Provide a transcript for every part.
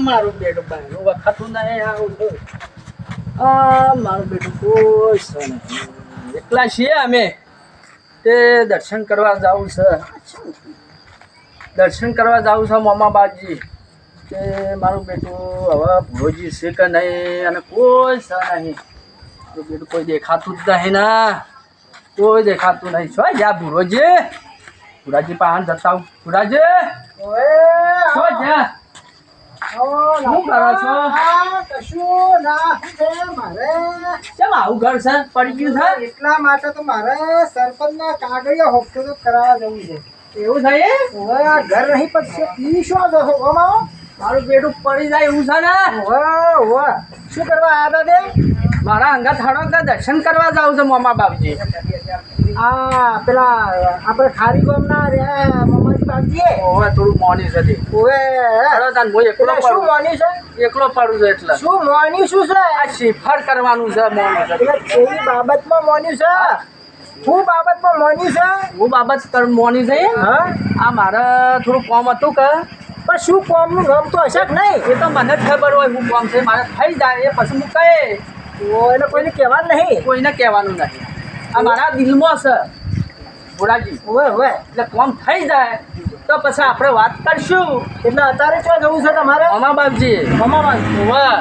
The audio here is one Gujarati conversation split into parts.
મારું બેટું બહારનું વખાતું નહીં આવું છે. મારું બેટું કોઈ છે નહીં. એકલા છીએ અમે તે દર્શન કરવા જવું છે. દર્શન કરવા જવું છે મામા બાજી. તે મારું બેટું હવે ભોજી છે કે નહીં અને કોઈ છે નહીં. તો બેટું કોઈ દેખાતું જ નહીં ના. કોઈ દેખાતું નહીં. શું જ્યાં ભુરોજી ભુરાજી પાન જતા ભુરાજી શું જ્યાં શું કરો છો? કશું ના છે મારે. કેમ આવું ઘર છે પડી ગયું છે? એટલા માટે તો મારે સરપંચના કાગળિયા હોફતો તો કરાવવા જવું છે. એવું થાય હવે આ ઘર નહીં પડશે ઈ શું જશો ઓમાં? મારું પેટું પડી જાય એવું છે ને. ઓવે શું કરવા આવ્યા હતા તે? મારા અંગા થાળો કે દર્શન કરવા જાવ છે મામા બાપજી. આ પેલા આપણે ખારી ગામના રહ્યા મમાજી બાપજીએ. ઓવે થોડું મોની છે તે. ઓવે હાલો તાન હું એકલો પેલા શું પડું. મોની છે? એકલો પડું છું એટલે. શું મોની શું છે? આ શ્રીફળ કરવાનું છે મોની છે. એટલે કેવી બાબતમાં મોન્યું છે? શું બાબતમાં મોન્યું છે? હું બાબત મોની છે. હા આ મારે થોડું કામ હતું કે પણ શું કોમનું નામ તો હશે કે નહીં? એ તો મને જ ખબર હોય હું કામ છે મારે થઈ જાય એ પછી હું કહે ઓ એટલે કોઈને કહેવાનું નહીં. કોઈને કહેવાનું નથી. આ મારા દિલમાં છે ભોળાજી. ઓવે ઓવે એટલે કામ થઈ જાય તો પછી આપણે વાત કરશું. એટલે અત્યારે ક્યાં જવું છે તમારે? મામા બાપજી મમામાં. વાહ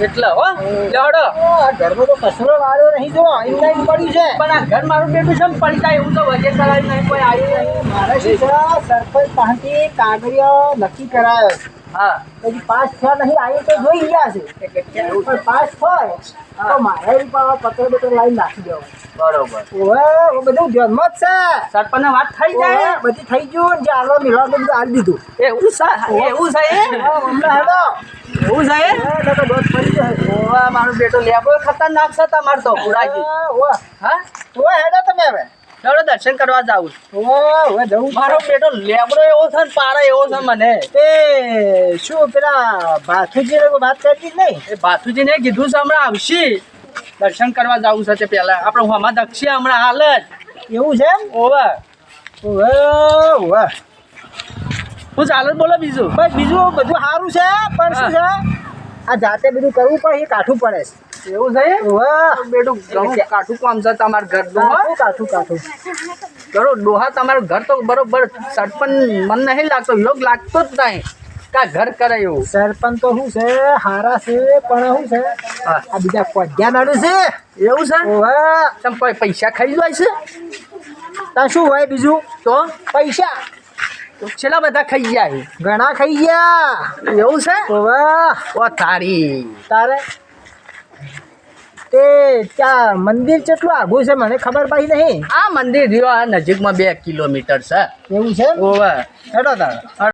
એટલે હો લેવડો. આ ઘરમાં તો કચરો વાળ્યો નહીં જો ઇન્લાઈન પડ્યું છે. પણ આ ઘર મારું બેઠું છે ને પડી જાય એવું તો વજે કરાય નહીં કોઈ આવ્યું નહીં. મારે શું છે સરપંચ પાસેથી કાગળિયો નક્કી કરાયો છે. હા પછી પાસ થયા નહીં આવ્યું તો જોઈ ગયા છે પણ પાસ થાય તો મારે બી પત્ર બત્ર લાઈન નાખી દેવા. બરોબર. ઓવે ઓ બધું ધ્યાનમાં જ છે. સરપંચને વાત થઈ ઓવે, જાય. બધી થઈ ગયું ને જે હાલવા મિલવા બધું હાલ દીધું. એવું છે એવું છે હમણાં હેડો એવું છે તો દોત ફરી જાય. ઓવા મારું બેટો લેબો ખતરનાક છે તમારે તો ભોળાજી. ઓવે હા ઓવે હેડો તમે હવે. ચાલો દર્શન કરવા જાવું. ઓવે જવું મારો બેટો લેબડો એવો છે ને પારો એવો છે મને. તે શું પેલા ભાથુજી વાત કરતી જ નહીં? એ બાથુજીને કીધું છે હમણાં આવશે દર્શન કરવા જવું છે તે પહેલા આપણે હમણાં દક્ષિણ હમણાં હાલ જ. એવું છે એમ? ઓવા ઓવે ઓવે હું ચાલો જ બોલો બીજું. બસ બીજું બધું સારું છે પણ શું છે આ જાતે બધું કરવું પડે એ કાઠું પડે છે. એવું છે વાહ બેટું ઘણું કાઠું કામ છે તમારું ઘર કાઠું કાઠું ઘરો ડોહા તમારું ઘર તો બરોબર સરપંચ મન નહીં લાગતો યોગ લાગતો જ નહીં કા ઘર કરે એવું. સરપંચ તો શું છે હારા છે પણ શું છે હા આ બીજા કોઢિયા નાડું છે. એવું છે વાહ તમે કોઈ પૈસા ખાઈ જાય છે ત્યાં શું હોય બીજું તો પૈસા તો છેલ્લા બધા ખાઈ જાય. ઘણા ખાઈ ગયા. એવું છે વાહ ઓ તારી. તારે તે ત્યાં મંદિર કેટલું આઘું છે મને ખબર પાડી નહીં. આ મંદિર રહ્યો આ નજીકમાં 2 કિલોમીટર છે. એવું છે ઓવે હેડો તારે.